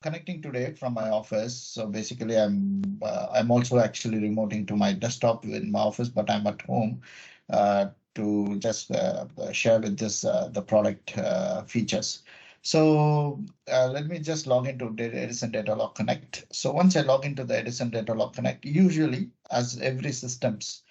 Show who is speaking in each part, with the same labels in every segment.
Speaker 1: connecting today from my office. So basically, I'm also actually remoting to my desktop in my office, but I'm at home to just share with this the product features. So let me just log into the Edison Data Log Connect. So once I log into the Edison Data Log Connect, usually as every systems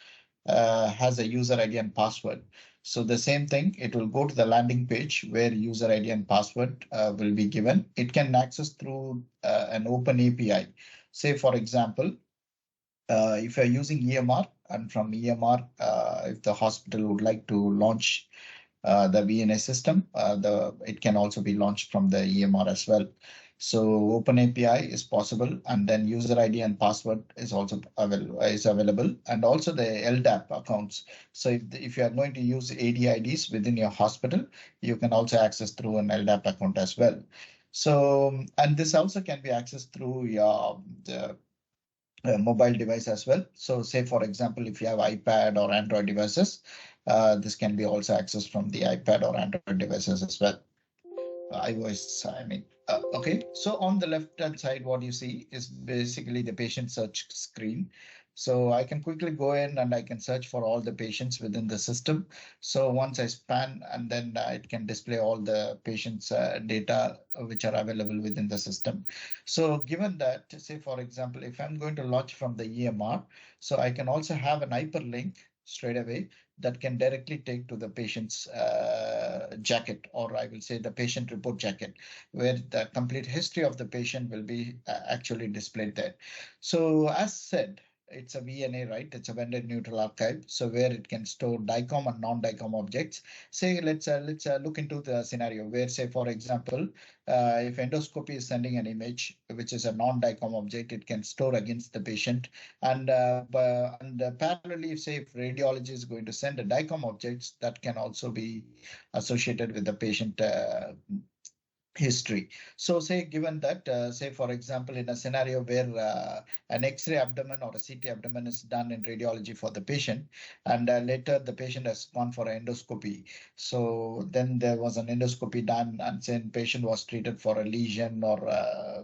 Speaker 1: has a user ID and password. So the same thing, it will go to the landing page where user ID and password will be given. It can access through an open API. Say, for example, if you're using EMR and from EMR, if the hospital would like to launch the VNA system. It can also be launched from the EMR as well. So Open API is possible, and then user ID and password is also available, and also the LDAP accounts. So if you are going to use ADIDs within your hospital, you can also access through an LDAP account as well. So, and this also can be accessed through your mobile device as well. So say, for example, if you have iPad or Android devices, this can be also accessed from the iPad or Android devices as well. iOS, I mean. Okay, so on the left-hand side, what you see is basically the patient search screen. So I can quickly go in and I can search for all the patients within the system. So once I span, and then it can display all the patients' data which are available within the system. So given that, say for example, if I'm going to launch from the EMR, so I can also have an hyperlink straight away that can directly take to the patient's jacket, or I will say the patient report jacket, where the complete history of the patient will be actually displayed there. So as said, it's a VNA, right? It's a vendor neutral archive. So where it can store DICOM and non-DICOM objects. Say let's look into the scenario where, say for example, if endoscopy is sending an image which is a non-DICOM object, it can store against the patient. And parallelly, if say if radiology is going to send a DICOM objects, that can also be associated with the patient history. So say given that, say for example, in a scenario where an X-ray abdomen or a CT abdomen is done in radiology for the patient, and later the patient has gone for endoscopy. So then there was an endoscopy done, and then patient was treated for a lesion or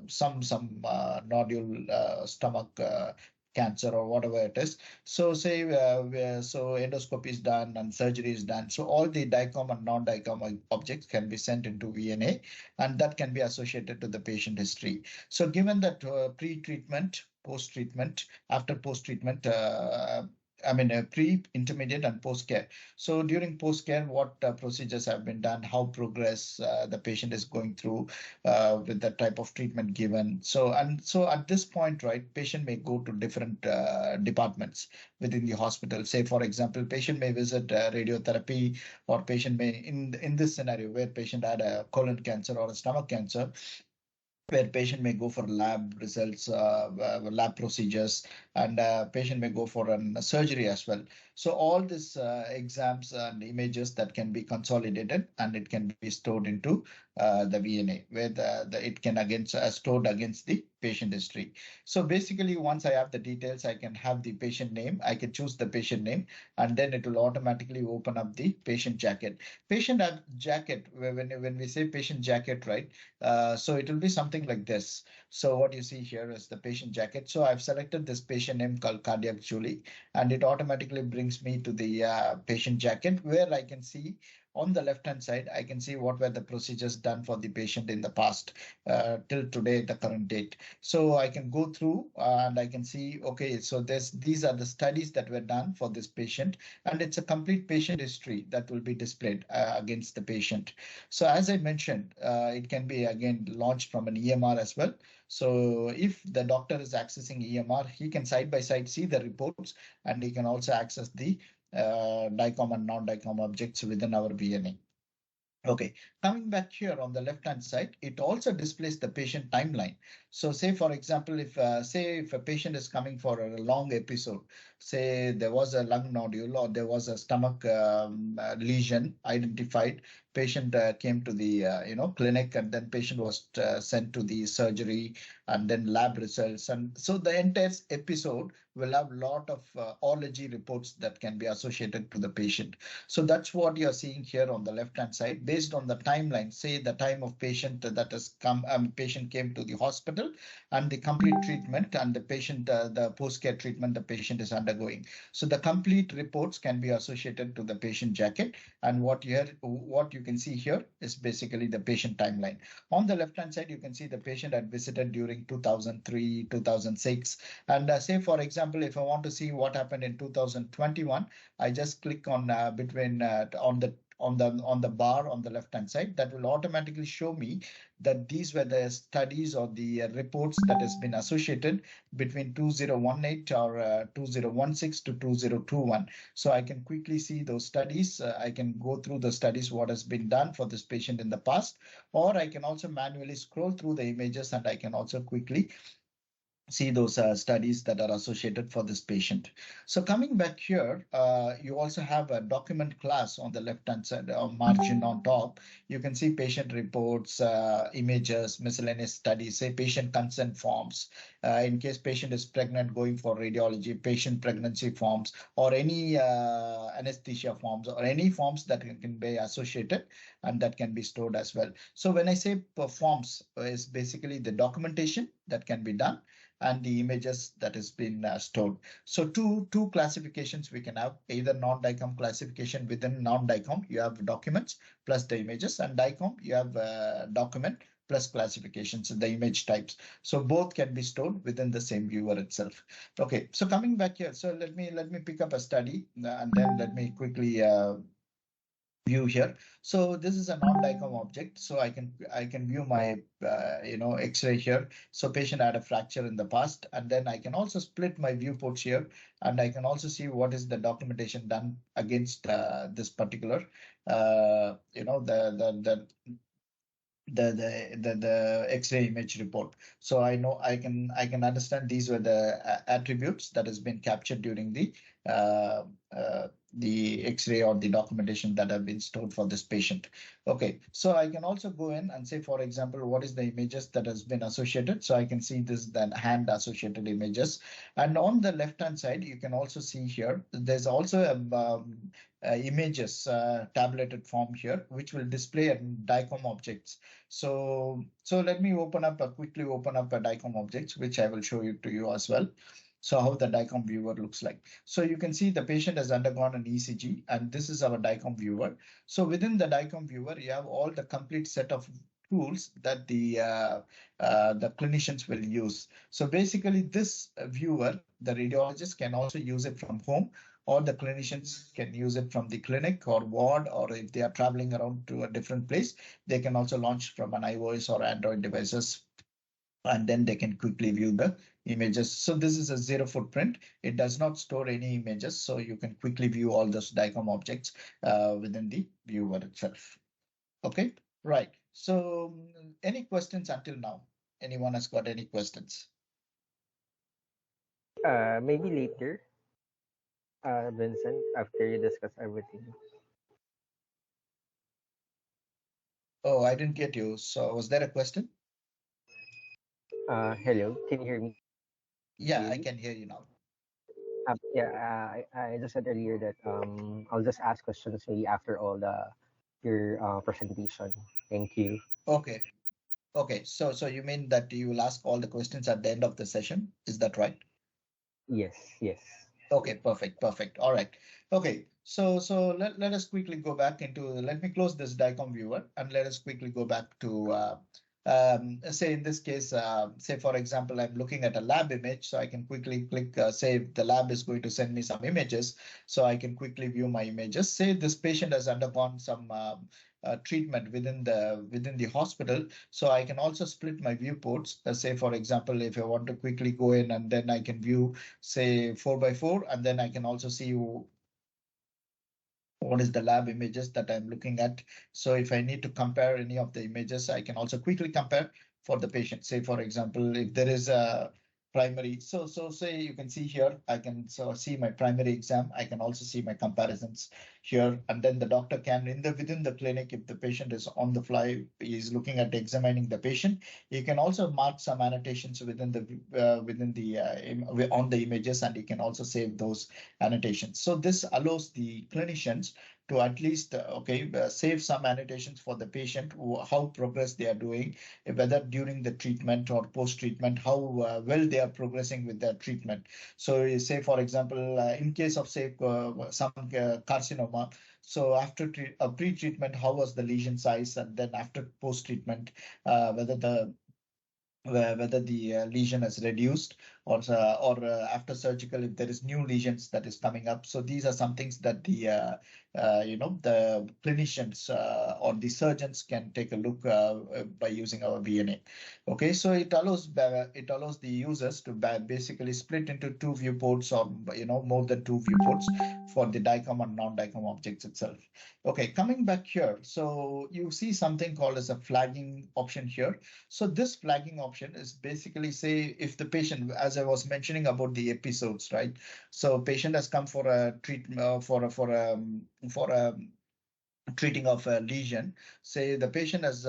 Speaker 1: some nodule, stomach cancer or whatever it is. So say so endoscopy is done and surgery is done. So all the DICOM and non-DICOM objects can be sent into VNA, and that can be associated to the patient history. So given that pre-treatment, post-treatment, after post-treatment, I mean, pre, intermediate, and post care. So during post care, what procedures have been done, how progress the patient is going through with the type of treatment given. So at this point, right, patient may go to different departments within the hospital. Say, for example, patient may visit radiotherapy, or patient may, in this scenario where patient had a colon cancer or a stomach cancer, where patient may go for lab results, lab procedures, and patient may go for a surgery as well. So all these exams and images that can be consolidated, and it can be stored into the VNA, where it can again stored against the patient history. So basically, once I have the details, I can have the patient name. I can choose the patient name, and then it will automatically open up the patient jacket. Patient jacket, when we say patient jacket, right? So it will be something like this. So what you see here is the patient jacket. So I've selected this patient name called Cardiac Julie, and it automatically brings me to the patient jacket, where I can see on the left hand side, I can see what were the procedures done for the patient in the past till today, the current date. So I can go through and I can see, okay, so these are the studies that were done for this patient, and it's a complete patient history that will be displayed against the patient. So as I mentioned, it can be again launched from an EMR as well. So if the doctor is accessing EMR, he can side by side see the reports, and he can also access the DICOM and non-DICOM objects within our VNA. Okay, coming back here on the left-hand side, it also displays the patient timeline. So say, for example, say if a patient is coming for a long episode, say there was a lung nodule or there was a stomach lesion identified, patient came to the clinic, and then patient was sent to the surgery, and then lab results. And so the entire episode will have a lot of ology reports that can be associated to the patient. So that's what you're seeing here on the left-hand side, based on the timeline, say the time of patient that has come, patient came to the hospital, and the complete treatment, and the patient, the post-care treatment the patient is undergoing. So the complete reports can be associated to the patient jacket. And what you can see here is basically the patient timeline. On the left-hand side, you can see the patient had visited during 2003, 2006. And say, for example, if I want to see what happened in 2021, I just click on on the bar on the left hand side. That will automatically show me that these were the studies or the reports that has been associated between 2018 or 2016 to 2021. So I can quickly see those studies. I can go through the studies, what has been done for this patient in the past, or I can also manually scroll through the images, and I can also quickly see those studies that are associated for this patient. So coming back here, you also have a document class on the left-hand side margin on top. You can see patient reports, images, miscellaneous studies, say patient consent forms, in case patient is pregnant going for radiology, patient pregnancy forms, or any anesthesia forms, or any forms that can be associated and that can be stored as well. So when I say forms, is basically the documentation that can be done and the images that has been stored. So two classifications we can have, either non-DICOM classification. Within non-DICOM, you have documents plus the images, and DICOM, you have document plus classifications in the image types. So both can be stored within the same viewer itself. Okay, so coming back here, so let me pick up a study, and then let me quickly view here. So this is a non-DICOM object, so I can view my X-ray here. So patient had a fracture in the past, and then I can also split my viewports here, and I can also see what is the documentation done against this particular the X-ray image report. So I know I can understand these were the attributes that has been captured during the X-ray or the documentation that have been stored for this patient. Okay, so I can also go in and say, for example, what is the images that has been associated. So I can see this then hand associated images. And on the left-hand side, you can also see here, there's also images tabulated form here, which will display a DICOM objects. So let me quickly open up a DICOM objects, which I will show you to you as well. So how the DICOM viewer looks like. So you can see the patient has undergone an ECG, and this is our DICOM viewer. So within the DICOM viewer, you have all the complete set of tools that the clinicians will use. So basically this viewer, the radiologist can also use it from home, or the clinicians can use it from the clinic or ward, or if they are traveling around to a different place, they can also launch from an iOS or Android devices, and then they can quickly view the images. So this is a zero footprint. It does not store any images, so you can quickly view all those DICOM objects within the viewer itself. Okay, right. So any questions until now? Anyone has got any questions?
Speaker 2: Maybe later, Vincent, after you discuss everything.
Speaker 1: Oh, I didn't get you. So was there a question?
Speaker 2: Hello, can you hear me?
Speaker 1: Yeah, I can hear you now.
Speaker 2: I just said earlier that I'll just ask questions maybe after all your presentation. Thank you.
Speaker 1: Okay. Okay. So you mean that you will ask all the questions at the end of the session? Is that right?
Speaker 2: Yes, yes.
Speaker 1: Okay, perfect. All right. Okay, so let us quickly go back into, let me close this DICOM viewer, and let us quickly go back to say in this case, say for example, I'm looking at a lab image, so I can quickly click, say if the lab is going to send me some images, so I can quickly view my images. Say this patient has undergone some treatment within the hospital, so I can also split my viewports. Say for example, if I want to quickly go in, and then I can view say 4x4, and then I can also see what is the lab images that I'm looking at. So if I need to compare any of the images, I can also quickly compare for the patient. Say for example, if there is a primary. So say you can see here, I can see my primary exam. I can also see my comparisons here, and then the doctor can within the clinic, if the patient is on the fly, he is looking at examining the patient. He can also mark some annotations on the images, and he can also save those annotations. So this allows the clinicians to at least save some annotations for the patient, how progress they are doing, whether during the treatment or post treatment, how well they are progressing with their treatment. So say for example, in case of say some carcinoma, so after pre-treatment, how was the lesion size, and then after post treatment, whether the lesion has reduced, or after surgical, if there is new lesions that is coming up. So these are some things that the clinicians or the surgeons can take a look by using our VNA. Okay, so it allows the users to basically split into two viewports, or more than two viewports for the DICOM and non-DICOM objects itself. Okay, coming back here, so you see something called as a flagging option here. So this flagging option is basically, say if the patient, as I was mentioning about the episodes, right? So patient has come for a treatment for a treating of a lesion. Say the patient has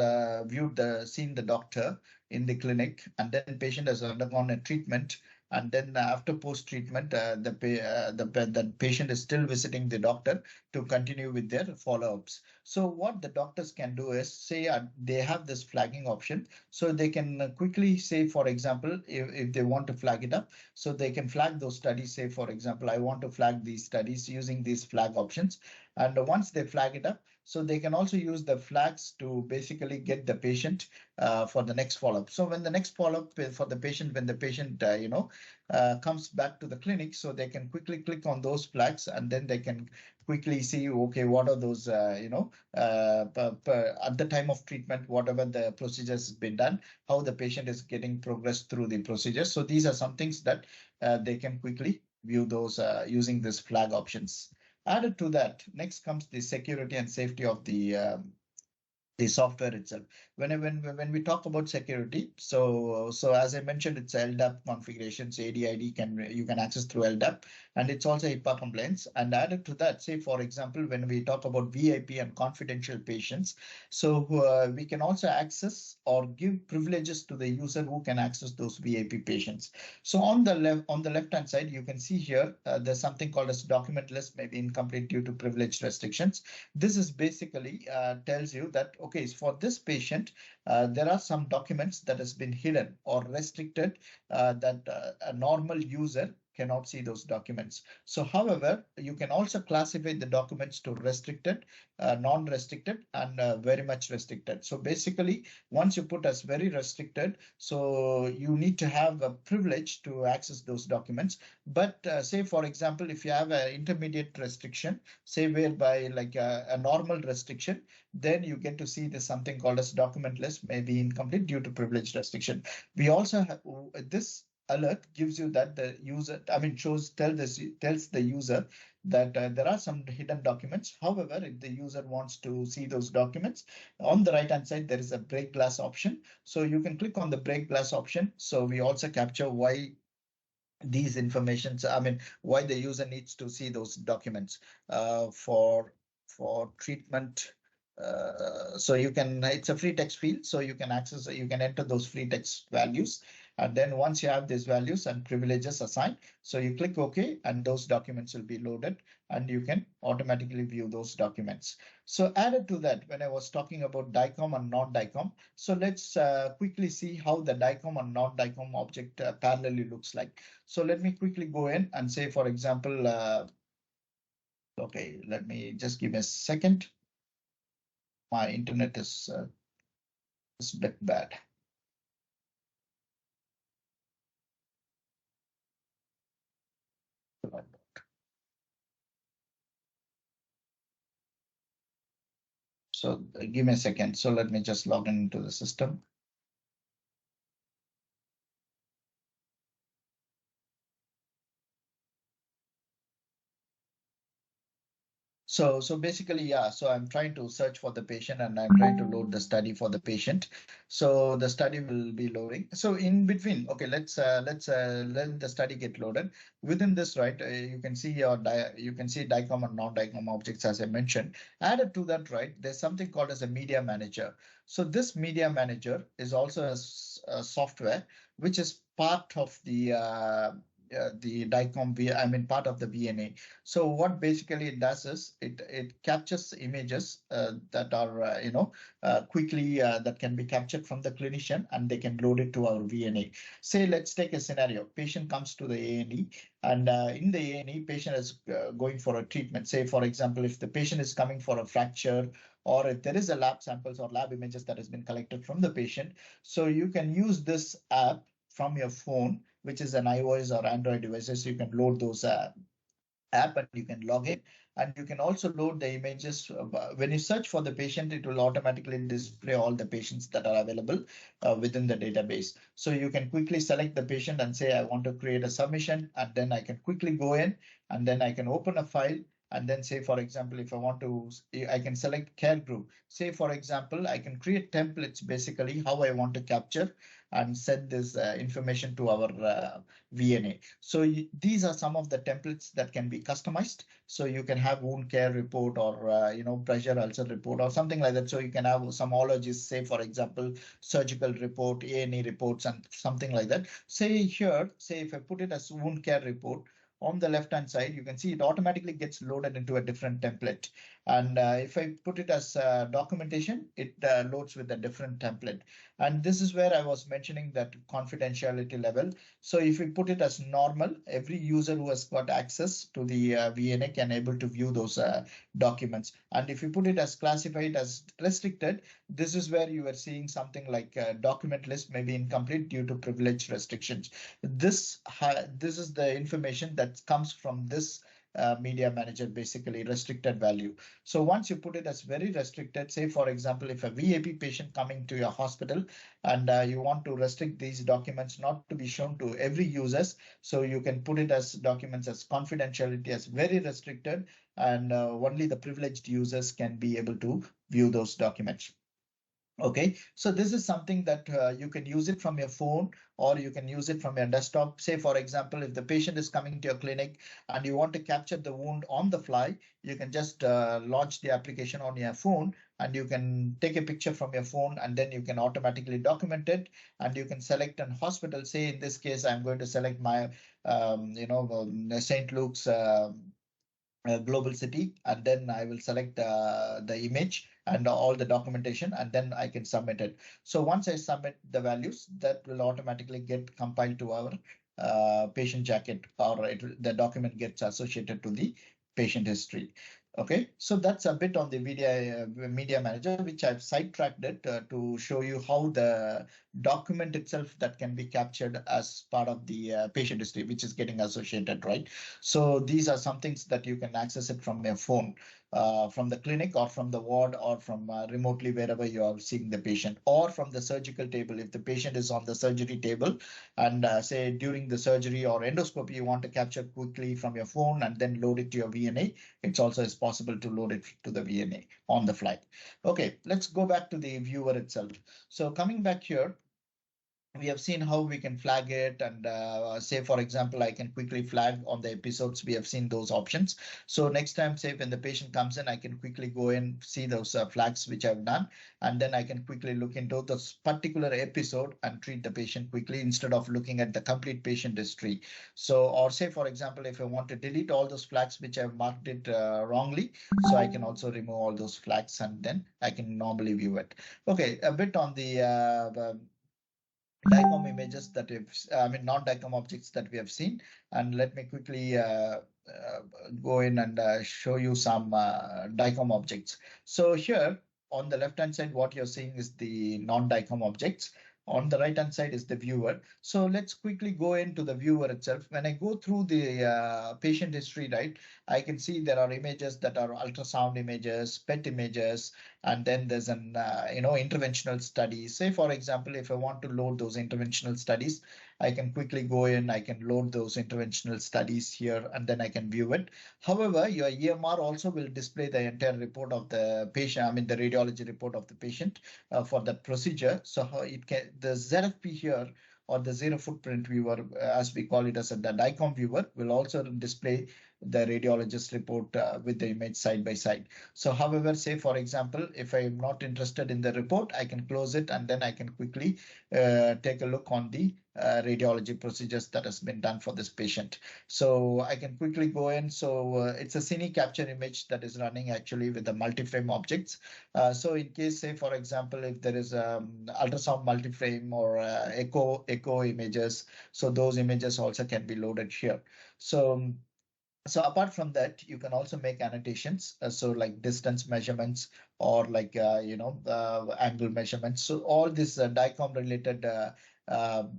Speaker 1: seen the doctor in the clinic, and then patient has undergone a treatment, and then after post treatment, the patient is still visiting the doctor to continue with their follow-ups. So what the doctors can do is, say they have this flagging option, so they can quickly say, for example, if they want to flag it up, so they can flag those studies. Say for example, I want to flag these studies using these flag options, and once they flag it up, so they can also use the flags to basically get the patient for the next follow-up. So when the next follow-up for the patient, when the patient comes back to the clinic, so they can quickly click on those flags, and then they can quickly see, okay, what are those at the time of treatment, whatever the procedures has been done, how the patient is getting progress through the procedure. So these are some things that they can quickly view those using this flag options. Added to that, next comes the security and safety of the software itself. When we talk about security, so as I mentioned, it's LDAP configurations. ADID you can access through LDAP, and it's also HIPAA compliance. And added to that, say for example, when we talk about VIP and confidential patients, so we can also access or give privileges to the user who can access those VIP patients. So on the left hand side, you can see here there's something called as document list, maybe incomplete due to privilege restrictions. This is basically tells you that, okay, for this patient, there are some documents that has been hidden or restricted, that a normal user cannot see those documents. So however, you can also classify the documents to restricted, non-restricted, and very much restricted. So basically, once you put as very restricted, so you need to have a privilege to access those documents. But say for example, if you have an intermediate restriction, say whereby like a normal restriction, then you get to see this something called as document list may be incomplete due to privilege restriction. We also have this alert gives you that the user, tells the user that there are some hidden documents. However, if the user wants to see those documents, on the right hand side there is a break glass option, so you can click on the break glass option. So we also capture why these informations, why the user needs to see those documents for treatment. So it's a free text field, so you can enter those free text values, and then once you have these values and privileges assigned, so you click OK, and those documents will be loaded, and you can automatically view those documents. So added to that, when I was talking about DICOM and non-DICOM, so let's quickly see how the DICOM and non-DICOM object parallelly looks like. So let me quickly go in and say, for example, okay, let me just give me a second. My internet is a bit bad. So give me a second. So let me just log into the system. So basically, yeah. So I'm trying to search for the patient and I'm trying to load the study for the patient. So the study will be loading. So in between, okay, let's let the study get loaded. Within this, right, you can see you can see DICOM and non-DICOM objects as I mentioned. Added to that, right, there's something called as a media manager. So this media manager is also a software which is part of the DICOM, I mean part of the VNA. So what basically it does is it captures images that are quickly that can be captured from the clinician and they can load it to our VNA. Say let's take a scenario: patient comes to the A&E and in the A&E patient is going for a treatment. Say for example, if the patient is coming for a fracture or if there is a lab samples or lab images that has been collected from the patient, so you can use this app from your phone, which is an iOS or Android devices. You can load those app and you can log in, and you can also load the images. When you search for the patient, it will automatically display all the patients that are available within the database. So you can quickly select the patient and say I want to create a submission, and then I can quickly go in and then I can open a file. And then say for example, if I want to, I can select care group. Say for example, I can create templates, basically how I want to capture and send this information to our VNA. So these are some of the templates that can be customized. So you can have wound care report or pressure ulcer report or something like that. So you can have some ologies, say for example, surgical report, A&E reports, and something like that. Say here, say if I put it as wound care report, on the left hand side, you can see it automatically gets loaded into a different template. And if I put it as documentation, it loads with a different template. And this is where I was mentioning that confidentiality level. So if we put it as normal, every user who has got access to the VNA can able to view those documents. And if you put it as classified as restricted, this is where you are seeing something like a document list may be incomplete due to privilege restrictions. This is the information that comes from this media manager, basically restricted value. So once you put it as very restricted, say for example, if a VAP patient coming to your hospital and you want to restrict these documents not to be shown to every users, so you can put it as documents as confidentiality as very restricted, and only the privileged users can be able to view those documents. Okay, so this is something that you can use it from your phone or you can use it from your desktop. Say, for example, if the patient is coming to your clinic and you want to capture the wound on the fly, you can just launch the application on your phone and you can take a picture from your phone and then you can automatically document it and you can select an hospital. Say, in this case, I'm going to select my, St. Luke's. Global city, and then I will select the image and all the documentation, and then I can submit it. So once I submit the values, that will automatically get compiled to our patient jacket, or the document gets associated to the patient history. Okay, so that's a bit on the media manager, which I've sidetracked it to show you how the document itself that can be captured as part of the patient history, which is getting associated, right? So these are some things that you can access it from your phone, from the clinic or from the ward or from remotely wherever you are seeing the patient, or from the surgical table. If the patient is on the surgery table and say during the surgery or endoscopy, you want to capture quickly from your phone and then load it to your VNA, it's also is possible to load it to the VNA on the fly. Okay, let's go back to the viewer itself. So coming back here, we have seen how we can flag it, and say for example, I can quickly flag on the episodes. We have seen those options. So next time, say when the patient comes in, I can quickly go and see those flags which I've done, and then I can quickly look into this particular episode and treat the patient quickly instead of looking at the complete patient history. So, or say for example, if I want to delete all those flags which I've marked it wrongly, so I can also remove all those flags and then I can normally view it. Okay, a bit on the DICOM images that non-DICOM objects that we have seen. And let me quickly go in and show you some DICOM objects. So here on the left-hand side, what you're seeing is the non-DICOM objects. On the right-hand side is the viewer. So let's quickly go into the viewer itself. When I go through the patient history, right, I can see there are images that are ultrasound images, PET images, and then there's an interventional study. Say for example, if I want to load those interventional studies, I can quickly go in, I can load those interventional studies here, and then I can view it. However, your EMR also will display the entire report of the patient, I mean the radiology report of the patient for that procedure. So how it can, the ZFP here, or the zero footprint viewer, as we call it as the DICOM viewer, will also display the radiologist report with the image side by side. So however, say for example, if I am not interested in the report, I can close it, and then I can quickly take a look on the radiology procedures that has been done for this patient. So I can quickly go in. So it's a cine capture image that is running actually with the multi-frame objects. So in case, say for example, if there is ultrasound multi-frame or echo images, so those images also can be loaded here. So apart from that, you can also make annotations. So like distance measurements, or like angle measurements. So all this DICOM related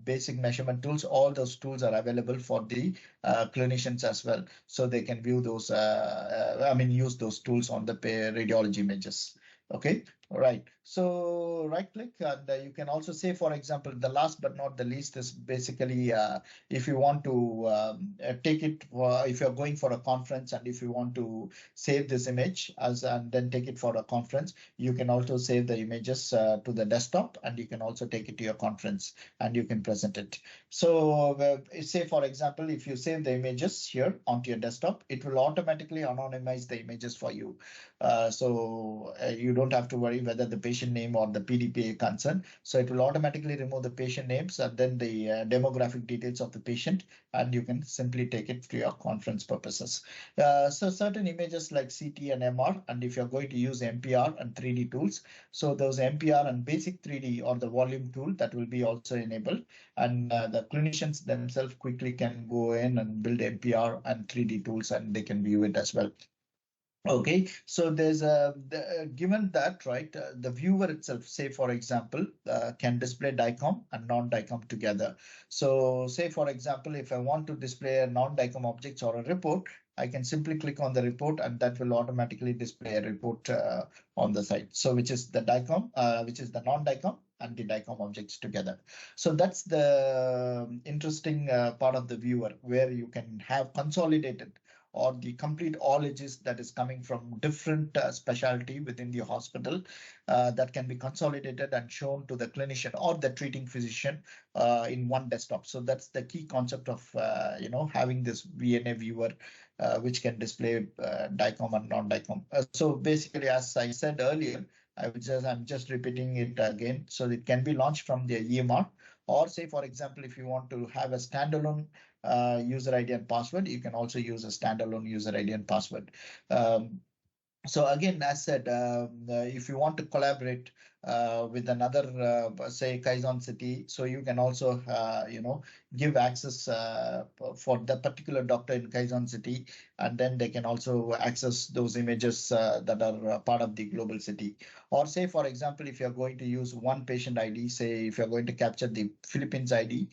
Speaker 1: basic measurement tools, all those tools are available for the clinicians as well. So they can view those, use those tools on the radiology images. Okay, all right. So right click, and you can also say, for example, the last but not the least is basically if you want to take it, if you're going for a conference, and if you want to save this image as and then take it for a conference, you can also save the images to the desktop, and you can also take it to your conference and you can present it. So say for example, if you save the images here onto your desktop, it will automatically anonymize the images for you. So you don't have to worry whether the patient name or the PDPA concern. So it will automatically remove the patient names and then the demographic details of the patient, and you can simply take it to your conference purposes. So certain images like CT and MR, and if you're going to use MPR and 3D tools, so those MPR and basic 3D or the volume tool, that will be also enabled, and the clinicians themselves quickly can go in and build MPR and 3D tools, and they can view it as well. Okay, so there's given that, right, the viewer itself, say for example, can display DICOM and non-DICOM together. So say for example, if I want to display a non-DICOM objects or a report, I can simply click on the report, and that will automatically display a report on the side. So which is the DICOM, which is the non-DICOM and the DICOM objects together. So that's the interesting part of the viewer, where you can have consolidated or the complete ologies that is coming from different specialty within the hospital that can be consolidated and shown to the clinician or the treating physician in one desktop. So that's the key concept of having this VNA viewer which can display DICOM and non-DICOM. So basically, as I said earlier, I'm just repeating it again. So it can be launched from the EMR, or say for example, if you want to have a standalone user ID and password, you can also use a standalone user ID and password. So again, as said, if you want to collaborate with another, say Kaizen City, so you can also, give access for the particular doctor in Kaizen City, and then they can also access those images that are part of the global city. Or say, for example, if you're going to use one patient ID, say if you're going to capture the Philippines ID,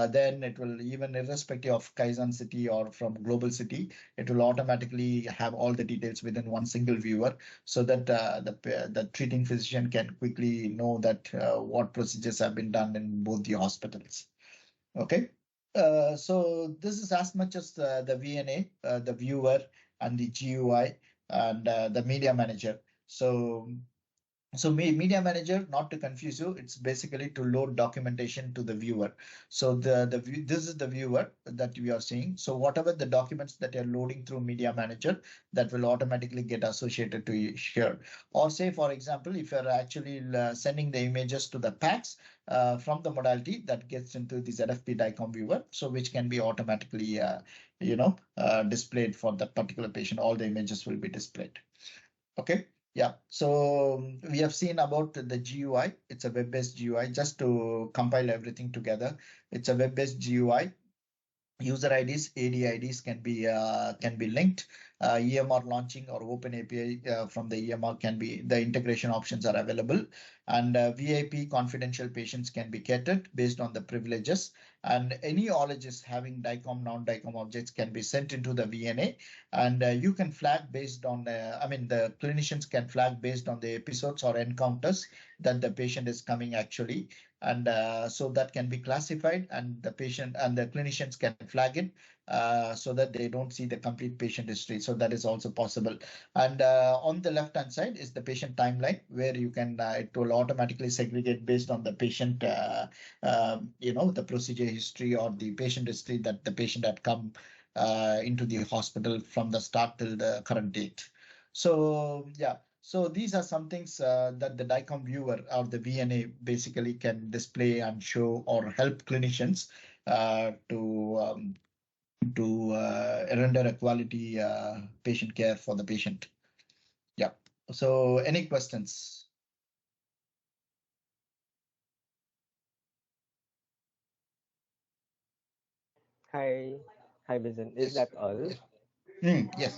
Speaker 1: then it will, even irrespective of Kaizen City or from global city, it will automatically have all the details within one single viewer, so that the treating physician can quickly know that what procedures have been done in both the hospitals. Okay. So this is as much as the VNA, the viewer, and the GUI, and the media manager. So media manager, not to confuse you, it's basically to load documentation to the viewer. So this is the viewer that we are seeing. So whatever the documents that you're loading through media manager, that will automatically get associated to here. Or say, for example, if you're actually sending the images to the PACS from the modality, that gets into the ZFP DICOM viewer, so which can be automatically displayed for that particular patient. All the images will be displayed. Okay. Yeah, so we have seen about the GUI. It's a web-based GUI. Just to compile everything together, it's a web-based GUI. User IDs, AD IDs can be linked, EMR launching or open API from the EMR can be, the integration options are available. And VIP confidential patients can be catered based on the privileges. And any ologist having DICOM, non-DICOM objects can be sent into the VNA. And you can flag based on, the clinicians can flag based on the episodes or encounters that the patient is coming actually. And so that can be classified, and the patient and the clinicians can flag it so that they don't see the complete patient history. So that is also possible. And on the left hand side is the patient timeline, where you can it will automatically segregate based on the patient, the procedure history or the patient history that the patient had come into the hospital from the start till the current date. So yeah. So these are some things that the DICOM viewer or the VNA basically can display and show or help clinicians to render a quality patient care for the patient. Yeah. So any questions?
Speaker 2: Hi, hi, Vincent. Is
Speaker 1: Yes.
Speaker 2: that all?
Speaker 1: Yes.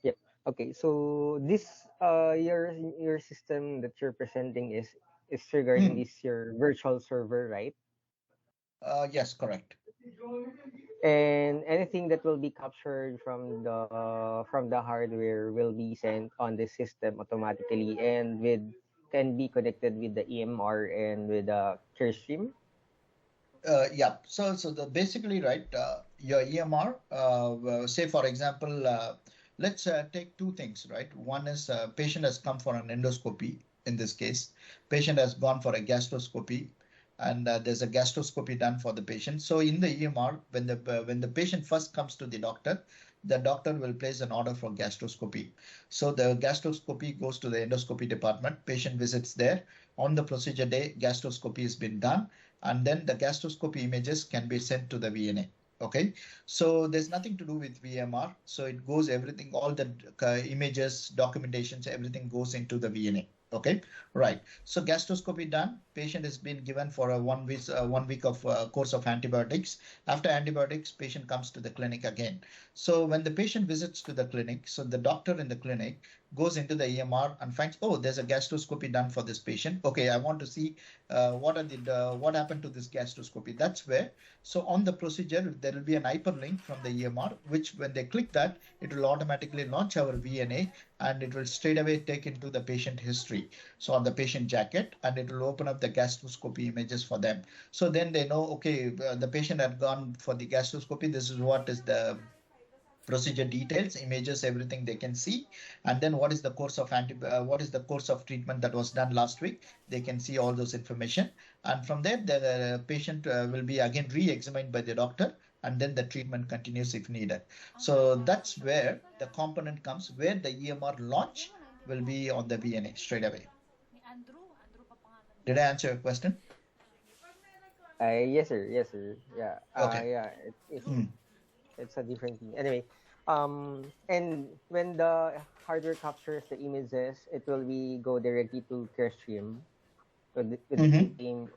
Speaker 2: Yep. Okay. So this your system that you're presenting is regarding this your virtual server, right?
Speaker 1: Yes, correct.
Speaker 2: And anything that will be captured from the hardware will be sent on the system automatically and with can be connected with the EMR and with the CareStream.
Speaker 1: Yeah. So the basically right, your EMR. Say for example, let's take two things. Right. One is patient has come for an endoscopy. In this case, patient has gone for a gastroscopy, and there's a gastroscopy done for the patient. So in the EMR, when the patient first comes to the doctor will place an order for gastroscopy. So the gastroscopy goes to the endoscopy department. Patient visits there. On the procedure day, gastroscopy has been done, and then the gastroscopy images can be sent to the VNA. Okay, so there's nothing to do with VMR. So it goes everything, all the images, documentations, everything goes into the VNA. Okay, right. So gastroscopy done. Patient has been given for a 1 week of course of antibiotics. After antibiotics, patient comes to the clinic again. So when the patient visits to the clinic, so the doctor in the clinic goes into the EMR and finds, oh, there's a gastroscopy done for this patient. Okay, I want to see what happened to this gastroscopy. That's where, so on the procedure there will be an hyperlink from the EMR, which when they click that, it will automatically launch our VNA, and it will straight away take into the patient history, so on the patient jacket, and it will open up the gastroscopy images for them. So then they know, okay, the patient had gone for the gastroscopy, this is what is the procedure details, images, everything they can see. And then what is the course of what is the course of treatment that was done last week, they can see all those information. And from there the patient will be again re-examined by the doctor, and then the treatment continues if needed. So that's where the component comes, where the EMR launch will be on the VNA straight away. Did I answer your question?
Speaker 2: Yes, sir. Yes, sir. Yeah.
Speaker 1: Okay.
Speaker 2: Yeah.
Speaker 1: Hmm.
Speaker 2: It's a different thing. Anyway, and when the hardware captures the images, it will be go directly to CareStream with the
Speaker 1: Mm-hmm.
Speaker 2: same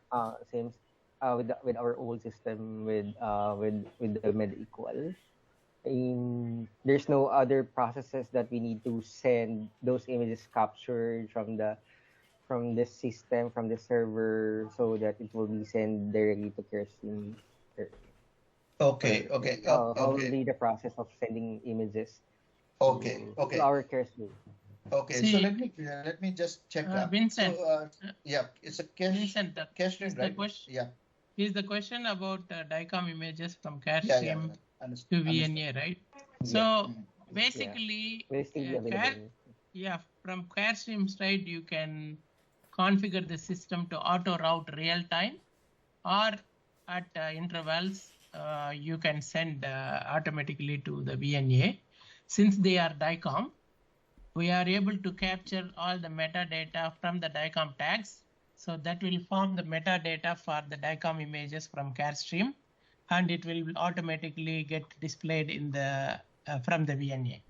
Speaker 2: with our old system with the MedEqual. There's no other processes that we need to send those images captured from the system from the server so that it will be sent directly to CareStream.
Speaker 1: Okay.
Speaker 2: Or
Speaker 1: Okay.
Speaker 2: how will
Speaker 1: Okay.
Speaker 2: be the process of sending images
Speaker 1: Okay.
Speaker 2: to
Speaker 1: Okay.
Speaker 2: our CareStream?
Speaker 1: Okay, so
Speaker 3: See,
Speaker 1: let me just check up. So
Speaker 3: Vincent,
Speaker 1: yeah, it's a cache
Speaker 3: Vincent,
Speaker 1: cache
Speaker 3: is
Speaker 1: stream,
Speaker 3: the
Speaker 1: right?
Speaker 3: question
Speaker 1: Yeah,
Speaker 3: is the question about DICOM images from
Speaker 1: yeah.
Speaker 3: CareStream
Speaker 1: Understood.
Speaker 3: to
Speaker 1: Understood.
Speaker 3: VNA, right?
Speaker 2: Yeah,
Speaker 3: So
Speaker 1: Mm.
Speaker 2: yeah.
Speaker 3: basically,
Speaker 2: Will it still be
Speaker 3: Care,
Speaker 2: available?
Speaker 3: yeah, from CareStream side, you can configure the system to auto route real time, or at intervals, you can send automatically to the VNA. Since they are DICOM, we are able to capture all the metadata from the DICOM tags. So that will form the metadata for the DICOM images from CareStream, and it will automatically get displayed in the from the VNA.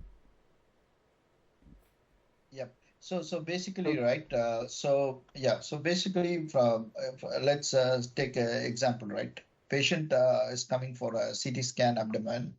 Speaker 1: Yep. So basically,
Speaker 2: So
Speaker 1: right? So yeah. So basically, let's take an example, right? Patient is coming for a CT scan abdomen.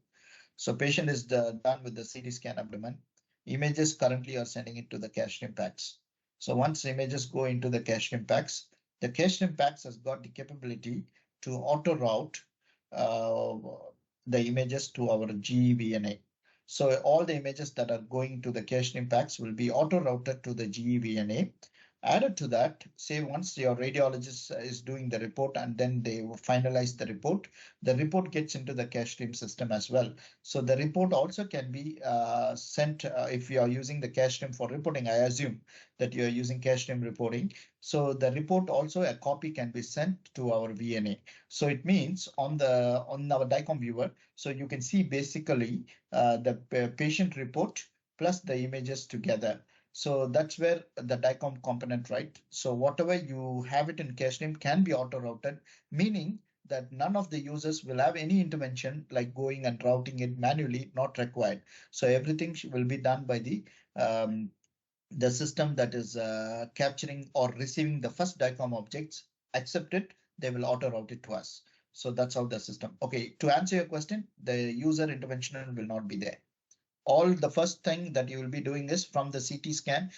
Speaker 1: So patient is done with the CT scan abdomen. Images currently are sending it to the cache impacts. So once images go into the cache impacts, the cache impacts has got the capability to auto route the images to our GEVNA. So all the images that are going to the cache impacts will be auto routed to the GEVNA. Added to that, say once your radiologist is doing the report and then they finalize the report gets into the cache stream system as well. So the report also can be sent if you are using the cache stream for reporting. I assume that you are using cache stream reporting. So the report also a copy can be sent to our VNA. So it means on our DICOM viewer, so you can see basically the patient report plus the images together. So that's where the DICOM component, right? So whatever you have it in cache name can be auto routed, meaning that none of the users will have any intervention like going and routing it manually, not required. So everything will be done by the system that is capturing or receiving the first DICOM objects, accept it, they will auto route it to us. So that's how the system. Okay, to answer your question, the user intervention will not be there. All the first thing that you will be doing is from the CT scan.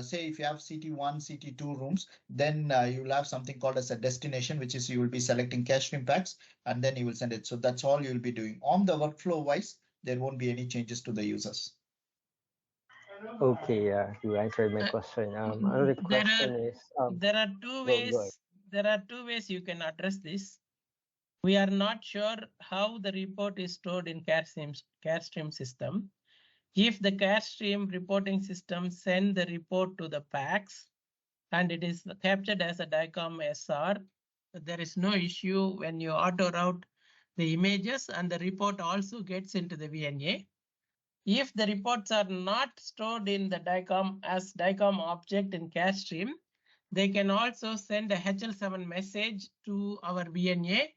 Speaker 1: Say if you have CT1, CT2 rooms, then you will have something called as a destination, which is you will be selecting cache impacts and then you will send it. So that's all you will be doing. On the workflow wise, there won't be any changes to the users.
Speaker 2: Okay, yeah, you answered my question. Another question is
Speaker 3: there are two
Speaker 2: go ahead.
Speaker 3: ways. There are two ways you can address this. We are not sure how the report is stored in CareStream system. If the CareStream reporting system send the report to the PACS and it is captured as a DICOM SR, there is no issue when you auto route the images and the report also gets into the VNA. If the reports are not stored in the DICOM as DICOM object in CareStream, they can also send a HL7 message to our VNA.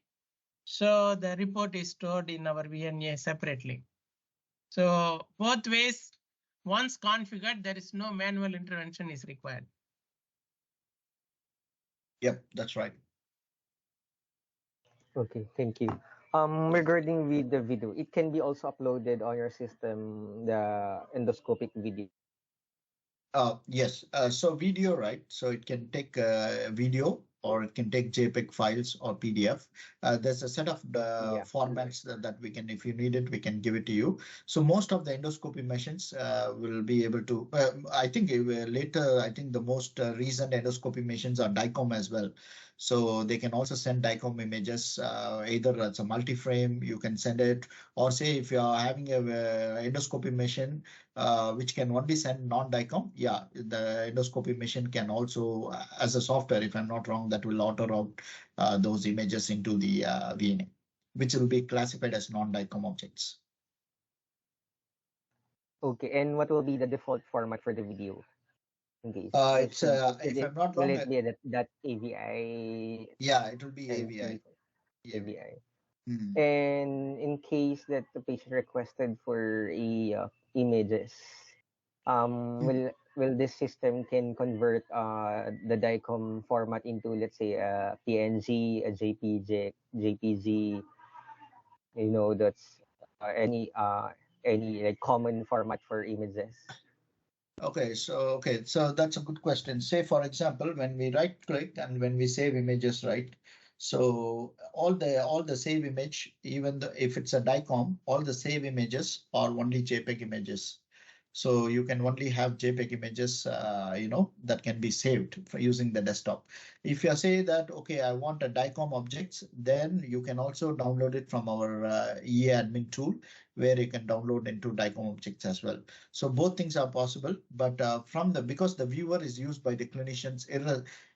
Speaker 3: So the report is stored in our VNA separately. So both ways, once configured, there is no manual intervention is required.
Speaker 1: Yep, that's right.
Speaker 2: Okay, thank you. Regarding with the video, it can be also uploaded on your system, the endoscopic video.
Speaker 1: Yes, so video, right? So it can take video or it can take JPEG files or PDF. There's a set of formats that we can, if you need it, we can give it to you. So most of the endoscopy machines will be able to, I think later, I think the most recent endoscopy machines are DICOM as well. So they can also send DICOM images, either it's a multi-frame, you can send it, or say if you are having a endoscopy machine, which can only send non-DICOM, yeah, the endoscopy machine can also, as a software, if I'm not wrong, that will auto route those images into the VNA, which will be classified as non-DICOM objects.
Speaker 2: Okay, and what will be the default format for the video? In case
Speaker 1: It's if I'm not wrong,
Speaker 2: will it be that AVI?
Speaker 1: Yeah, it will be AVI.
Speaker 2: AVI.
Speaker 1: Mm.
Speaker 2: And in case that the patient requested for images, will this system can convert the DICOM format into, let's say, a PNG, a JPG, you know, that's any like common format for images.
Speaker 1: Okay, so that's a good question. Say for example, when we right click and when we save images, right? So all the save image, even if it's a DICOM, all the save images are only JPEG images. So you can only have JPEG images, that can be saved for using the desktop. If you say that, okay, I want a DICOM objects, then you can also download it from our EA admin tool, where you can download into DICOM objects as well. So both things are possible, but because the viewer is used by the clinicians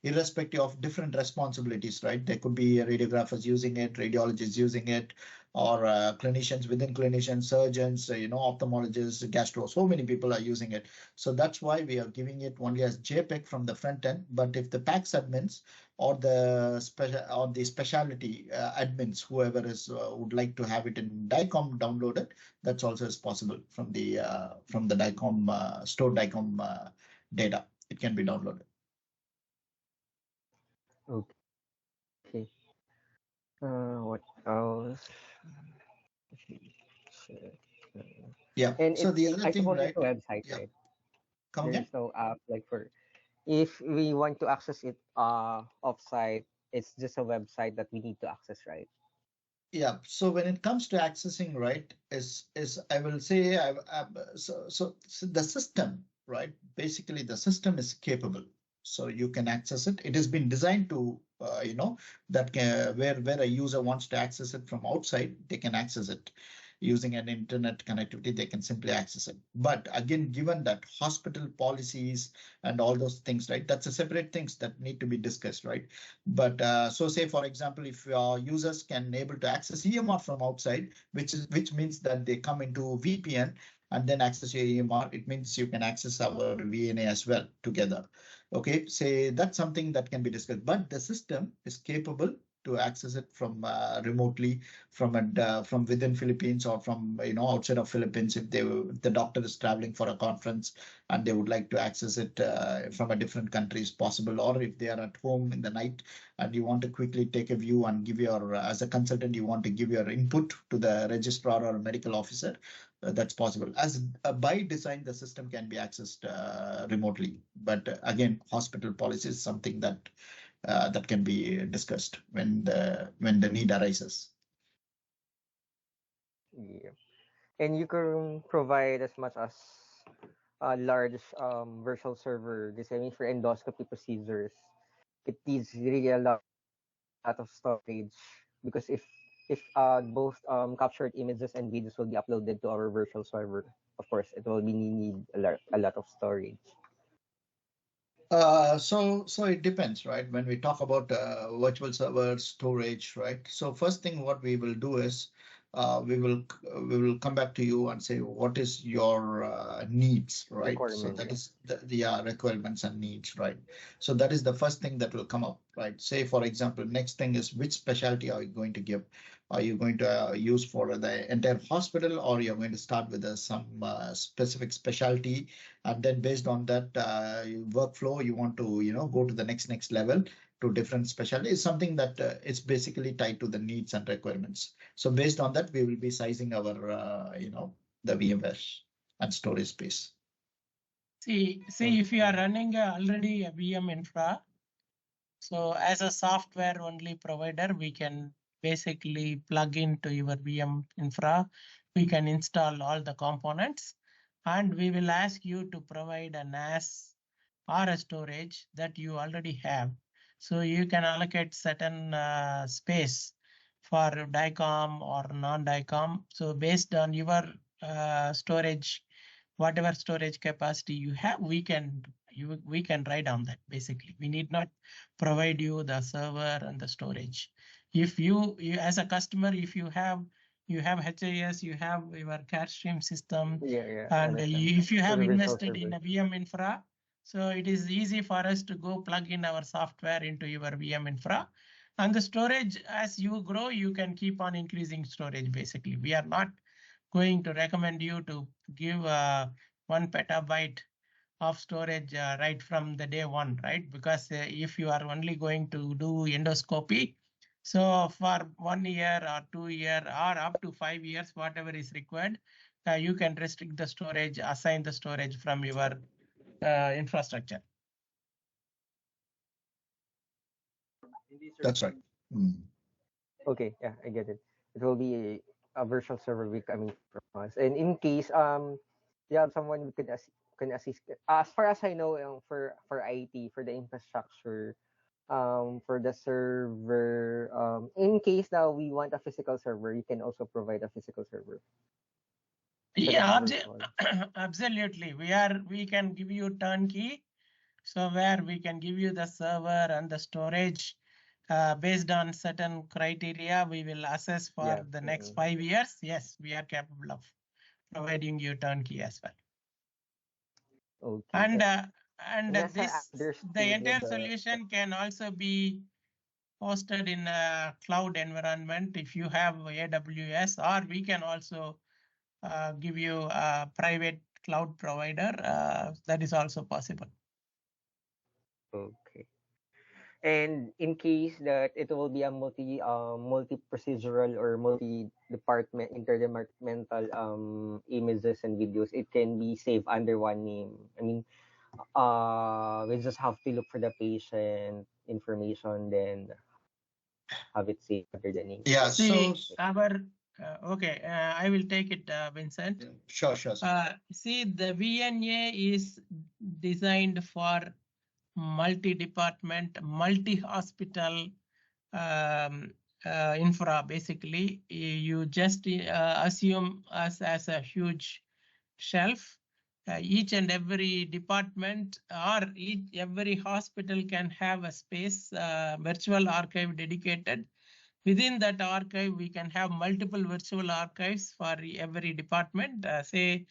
Speaker 1: irrespective of different responsibilities, right? There could be radiographers using it, radiologists using it, or clinicians within clinicians, surgeons, ophthalmologists, gastro. So many people are using it. So that's why we are giving it only as JPEG from the front end. But if the PACS admins or the specialty admins, whoever is would like to have it in DICOM downloaded, that's also is possible from the DICOM stored DICOM data. It can be downloaded.
Speaker 2: Okay. What else?
Speaker 1: Yeah.
Speaker 2: And
Speaker 1: So the
Speaker 2: it's,
Speaker 1: other
Speaker 2: I
Speaker 1: thing,
Speaker 2: suppose
Speaker 1: right?
Speaker 2: it's a website,
Speaker 1: Yeah.
Speaker 2: right?
Speaker 1: Come again?
Speaker 2: There's no app like for if we want to access it offsite, it's just a website that we need to access, right?
Speaker 1: Yeah. So when it comes to accessing, right, is I will say, so the system, right? Basically, the system is capable, so you can access it. It has been designed to, that can, where a user wants to access it from outside, they can access it using an internet connectivity. They can simply access it. But again, given that hospital policies and all those things, right, that's a separate things that need to be discussed, right? But so say, for example, if your users can able to access EMR from outside, which means that they come into VPN and then access your EMR, it means you can access our VNA as well together. Okay, say that's something that can be discussed, but the system is capable to access it from remotely from within Philippines or from outside of Philippines if the doctor is traveling for a conference and they would like to access it from a different country is possible, or if they are at home in the night and you want to quickly take a view and give your as a consultant you want to give your input to the registrar or medical officer, that's possible. As by design, the system can be accessed remotely, but again, hospital policy is something that can be discussed when the need arises.
Speaker 2: Yeah. And you can provide as much as a large virtual server designing for endoscopy procedures. It needs really a lot of storage because if both captured images and videos will be uploaded to our virtual server, of course it will be need a lot of storage.
Speaker 1: So it depends, right? When we talk about virtual server storage, right? So first thing what we will do is we will come back to you and say what is your needs, right? So
Speaker 2: Requirement,
Speaker 1: that
Speaker 2: yeah.
Speaker 1: is the requirements and needs, right? So that is the first thing that will come up, right? Say for example, next thing is which specialty are you going to give? Are you going to use for the entire hospital, or you're going to start with some specific specialty? And then based on that workflow, you want to go to the next level to different specialty is something that it's basically tied to the needs and requirements. So based on that, we will be sizing our the VMware and storage space.
Speaker 3: See, if you are running already a VM infra, so as a software only provider, we can basically plug into your VM infra. We can install all the components, and we will ask you to provide a NAS or a storage that you already have. So you can allocate certain space for DICOM or non-DICOM. So based on your storage, whatever storage capacity you have, we can write on that. Basically, we need not provide you the server and the storage. If you as a customer, if you have HIS, you have your CareStream system,
Speaker 2: Yeah, I
Speaker 3: and
Speaker 2: understand.
Speaker 3: if you
Speaker 2: For
Speaker 3: have
Speaker 2: the virtual
Speaker 3: invested in
Speaker 2: server.
Speaker 3: a VM infra, so it is easy for us to go plug in our software into your VM infra. And the storage, as you grow, you can keep on increasing storage. Basically, we are not going to recommend you to give 1 petabyte of storage right from the day one, right? Because if you are only going to do endoscopy, so for 1 year or 2 year or up to 5 years, whatever is required, you can restrict the storage, assign the storage from your infrastructure.
Speaker 1: That's right. Mm.
Speaker 2: Okay, yeah, I get it. It will be a virtual server week coming from us. And in case you have someone who can assist. As far as I know, for IT, for the infrastructure, for the server, in case now we want a physical server, you can also provide a physical server.
Speaker 3: Yeah, absolutely. We can give you turnkey. So where we can give you the server and the storage based on certain criteria, we will assess for the next 5 years. Yes, we are capable of providing you turnkey as well.
Speaker 2: Okay.
Speaker 3: And the entire solution can also be hosted in a cloud environment if you have AWS, or we can also give you a private cloud provider. That is also possible.
Speaker 2: Okay. And in case that it will be a multi-procedural or multi-department, interdepartmental images and videos, it can be saved under one name. I mean, we just have to look for the patient information, then have it saved under the name.
Speaker 1: Yeah.
Speaker 3: See,
Speaker 1: So
Speaker 3: okay, I will take it, Vincent.
Speaker 1: sure.
Speaker 3: See, the VNA is designed for multi-department, multi-hospital infra. Basically, you just assume us as a huge shelf. Each and every department or every hospital can have a space, virtual archive dedicated. Within that archive, we can have multiple virtual archives for every department, say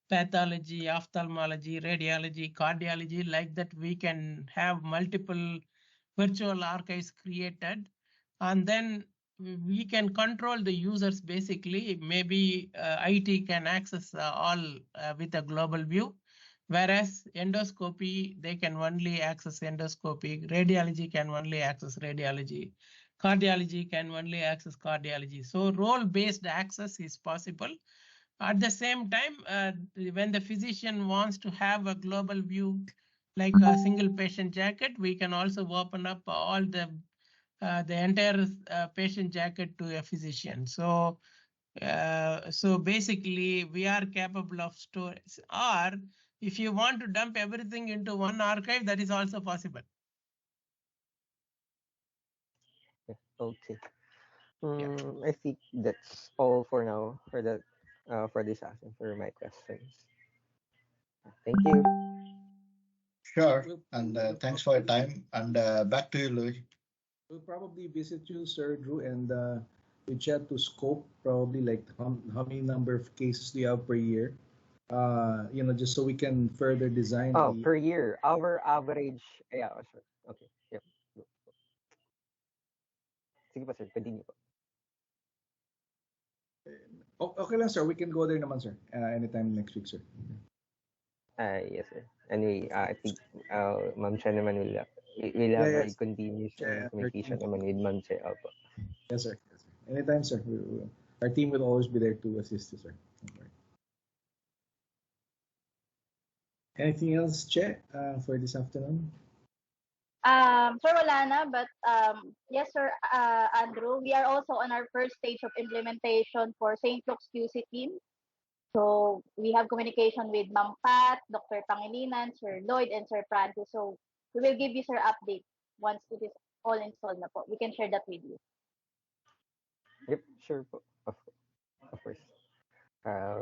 Speaker 3: pathology, ophthalmology, radiology, cardiology, like that. We can have multiple virtual archives created, and then we can control the users. Basically, maybe IT can access all with a global view, whereas endoscopy, they can only access endoscopy. Radiology can only access radiology. Cardiology can only access cardiology. So role-based access is possible. At the same time, when the physician wants to have a global view, like a single patient jacket, we can also open up all the entire patient jacket to a physician. So basically, we are capable of storage. Or if you want to dump everything into one archive, that is also possible.
Speaker 2: Okay. I think that's all for now for the for this session for my questions. Thank you.
Speaker 1: Sure. And thanks for your time. And back to you, Louis.
Speaker 4: We'll probably visit you, Sir Drew, and we chat to scope probably like how many number of cases do you have per year? Just so we can further design
Speaker 2: Per year, our average. Yeah, sure. Okay. Yep. Sige pa, sir. Continue po.
Speaker 4: Okay lang, sir. We can go there naman, sir. Anytime next week, sir.
Speaker 2: Yes, sir. Anyway, I think Ma'am Chen naman will have a continuous communication naman with Ma'am Chen.
Speaker 4: Yes, sir. Anytime, sir. Our team will always be there to assist you, sir. Anything else, Che, for this afternoon?
Speaker 5: Sir, wala na, but yes, sir, Andrew, we are also on our first stage of implementation for St. Luke's QC team. So we have communication with Ma'am Pat, Dr. Pangilinan, Sir Lloyd, and Sir Francis. So we will give you, sir, update once it is all installed na po. We can share that with you.
Speaker 2: Yep, sure po. Of course.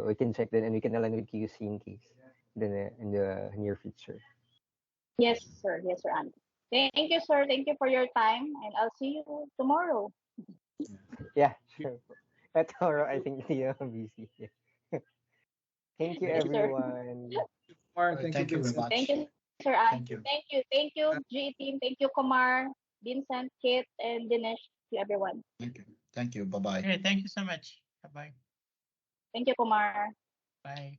Speaker 2: We can check then and we can align with QC in case then in the near future.
Speaker 5: Yes, sir. Yes, sir, Andrew. Thank you, sir. Thank you for your time, and I'll see you tomorrow.
Speaker 2: Yeah, sure. Tomorrow, I think you're busy. Thank you, everyone.
Speaker 1: Thank you very much.
Speaker 5: Thank you, sir. Andrew. Thank you, G team. Thank you, Kumar, Vincent, Kit, and Dinesh. To everyone.
Speaker 1: Thank you. Bye-bye.
Speaker 3: Okay, thank you so much. Bye-bye.
Speaker 5: Thank you, Kumar.
Speaker 3: Bye.